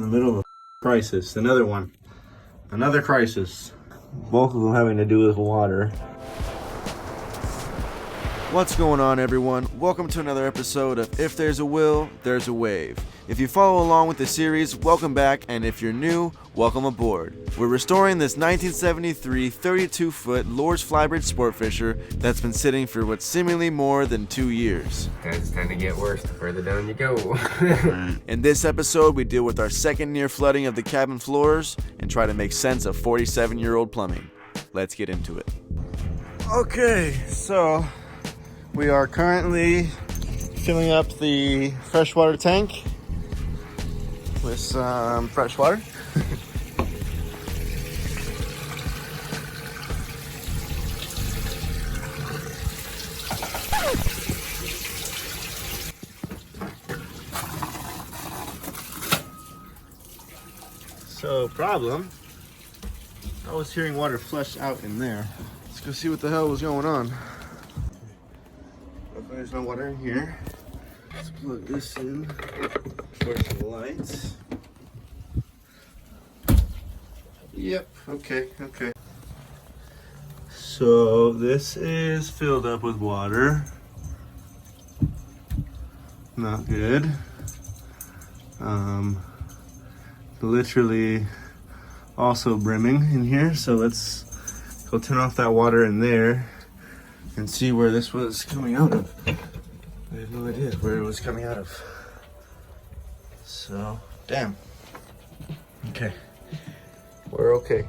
In the middle of a crisis. Another one. Another crisis. Both of them having to do with water. What's going on, everyone? Welcome to another episode of If There's a Will, There's a Wave. If you follow along with the series, welcome back, and if you're new, welcome aboard. We're restoring this 1973 32-foot Lourdes Flybridge Sport Fisher that's been sitting for what's seemingly more than 2 years. It's time to get worse the further down you go. In this episode, we deal with our second near flooding of the cabin floors and try to make sense of 47-year-old plumbing. Let's get into it. Okay, so we are currently filling up the freshwater tank with some fresh water. So, problem, I was hearing water flush out in there. Let's go see what the hell was going on. There's no water in here. Let's plug this in for some lights. Yep, okay. So this is filled up with water. Not good. Literally also brimming in here. So let's go turn off that water in there and see where this was coming out of. I have no idea where it was coming out of. So, damn. Okay. We're okay.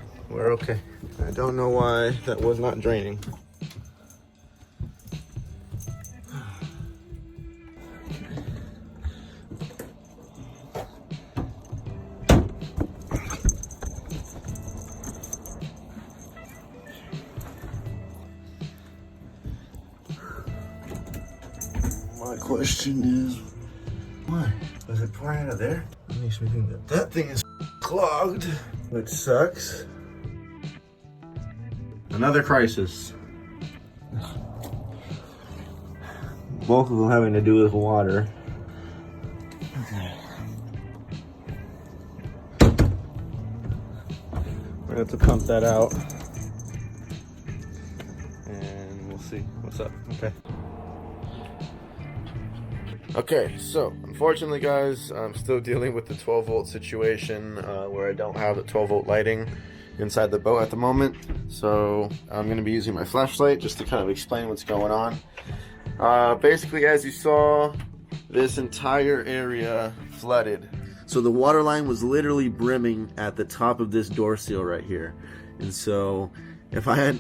I don't know why that was not draining. My question is, why? Was it pouring out of there? That makes me think that that thing is clogged, which sucks. Another crisis. Both of them having to do with water. Okay. We're gonna have to pump that out. And we'll see what's up. Okay, so unfortunately, guys, I'm still dealing with the 12 volt situation where I don't have the 12 volt lighting inside the boat at the moment. So I'm going to be using my flashlight just to kind of explain what's going on. Basically, as you saw, this entire area flooded. So the water line was literally brimming at the top of this door seal right here. And so if I had,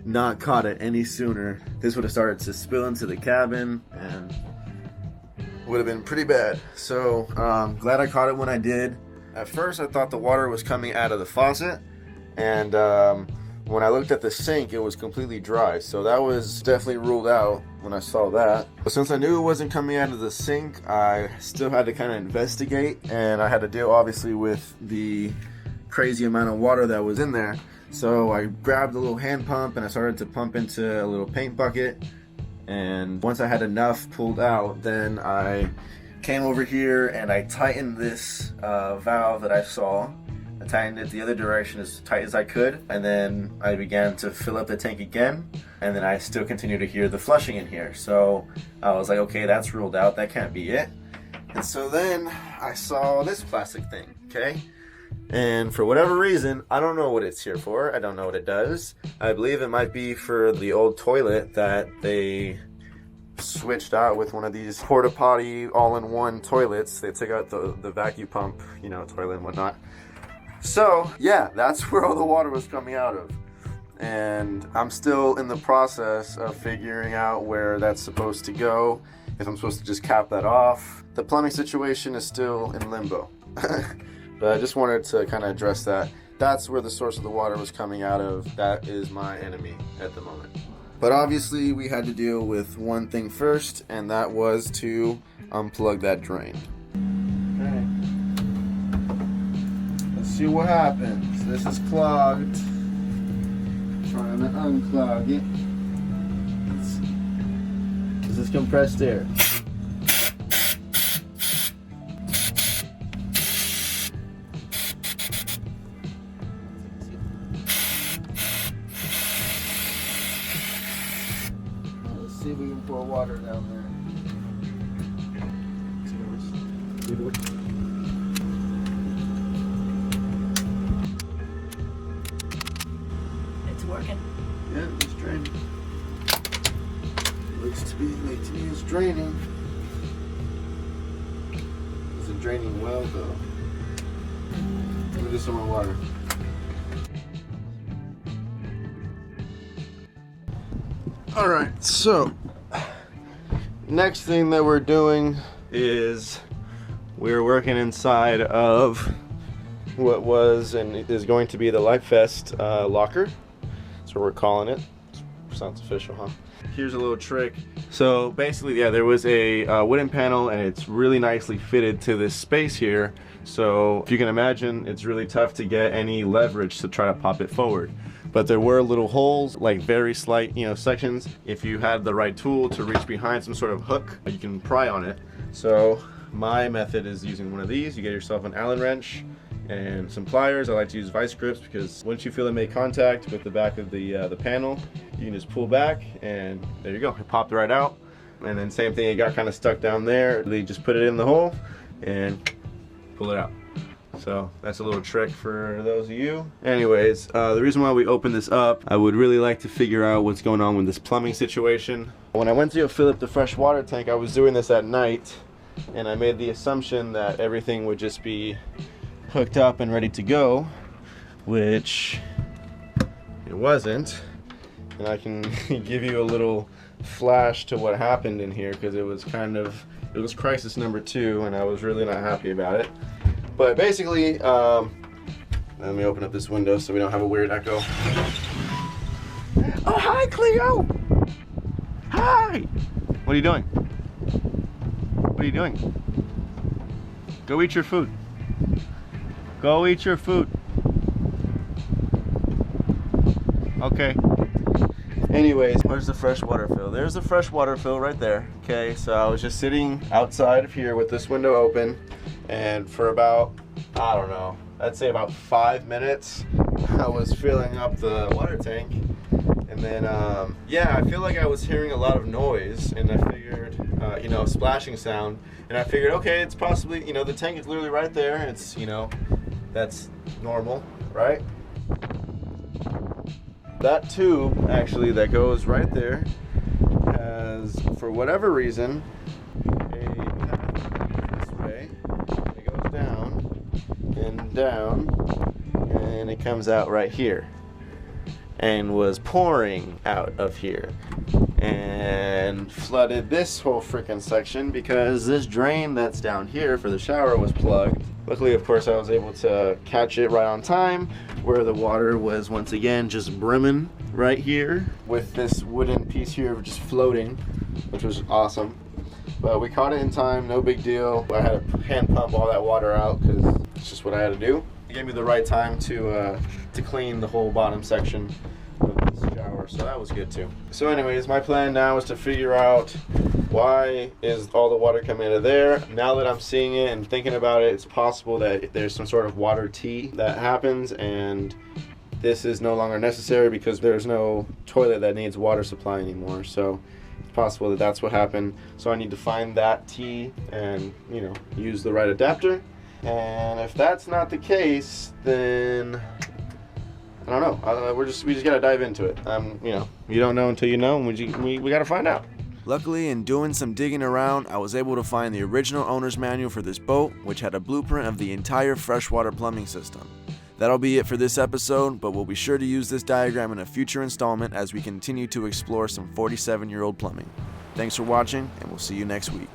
not caught it any sooner, this would have started to spill into the cabin and would have been pretty bad. So glad I caught it when I did. At first I thought the water was coming out of the faucet, and when I looked at the sink, it was completely dry. So that was definitely ruled out when I saw that. But since I knew it wasn't coming out of the sink, I still had to kind of investigate, and I had to deal obviously with the crazy amount of water that was in there. So I grabbed a little hand pump and I started to pump into a little paint bucket. And once I had enough pulled out, then I came over here and I tightened this valve that I saw. I tightened it the other direction as tight as I could, and then I began to fill up the tank again, and then I still continue to hear the flushing in here. So I was like, okay, that's ruled out, that can't be it. And so then I saw this plastic thing, okay? And for whatever reason, I don't know what it's here for. I don't know what it does. I believe it might be for the old toilet that they switched out with one of these porta potty all-in-one toilets. They took out the vacuum pump, toilet and whatnot. So yeah, that's where all the water was coming out of. And I'm still in the process of figuring out where that's supposed to go, if I'm supposed to just cap that off. The plumbing situation is still in limbo. But I just wanted to kind of address that. That's where the source of the water was coming out of. That is my enemy at the moment. But obviously we had to deal with one thing first, and that was to unplug that drain. Okay. Let's see what happens. This is clogged. Trying to unclog it. This is compressed air. see if we can pour water down there. It's working. Yeah, it's draining. Looks to me it's draining. Isn't draining well though. Let me do some more water. Alright, so next thing that we're doing is we're working inside of what was and is going to be the Life Vest locker. That's what we're calling it. Sounds official, huh? Here's a little trick. So basically, yeah, there was a wooden panel and it's really nicely fitted to this space here. So if you can imagine, it's really tough to get any leverage to try to pop it forward. But there were little holes, like very slight, sections. If you had the right tool to reach behind some sort of hook, you can pry on it. So my method is using one of these. You get yourself an Allen wrench and some pliers. I like to use vice grips because once you feel them make contact with the back of the panel, you can just pull back and there you go. It popped right out. And then same thing, it got kind of stuck down there. They just put it in the hole and pull it out. So that's a little trick for those of you. Anyways, the reason why we opened this up, I would really like to figure out what's going on with this plumbing situation. When I went to go fill up the fresh water tank, I was doing this at night, and I made the assumption that everything would just be hooked up and ready to go, which it wasn't. And I can give you a little flash to what happened in here because it was crisis number 2, and I was really not happy about it. But basically, let me open up this window so we don't have a weird echo. Oh, hi, Cleo! Hi! What are you doing? What are you doing? Go eat your food. Go eat your food. Okay. Anyways, where's the freshwater fill? There's the freshwater fill right there. Okay, so I was just sitting outside of here with this window open, and for about, I don't know, I'd say about 5 minutes, I was filling up the water tank. And then, yeah, I feel like I was hearing a lot of noise, and I figured, splashing sound, and I figured, okay, it's possibly, the tank is literally right there. It's, that's normal, right? That tube, actually, that goes right there, has, for whatever reason, a path this way. It goes down, and it comes out right here. And was pouring out of here. And flooded this whole freaking section because this drain that's down here for the shower was plugged. Luckily, of course, I was able to catch it right on time, where the water was once again just brimming right here with this wooden piece here just floating, which was awesome. But we caught it in time, no big deal. I had to hand pump all that water out because it's just what I had to do. It gave me the right time to clean the whole bottom section of this shower, so that was good too. So anyways, my plan now is to figure out why is all the water coming out of there. Now that I'm seeing it and thinking about it, it's possible that there's some sort of water tea that happens and this is no longer necessary because there's no toilet that needs water supply anymore. So it's possible that that's what happened. So I need to find that tea and, use the right adapter. And if that's not the case, then I don't know. We just gotta dive into it. You don't know until you know, and we gotta find out. Luckily, in doing some digging around, I was able to find the original owner's manual for this boat, which had a blueprint of the entire freshwater plumbing system. That'll be it for this episode, but we'll be sure to use this diagram in a future installment as we continue to explore some 47-year-old plumbing. Thanks for watching, and we'll see you next week.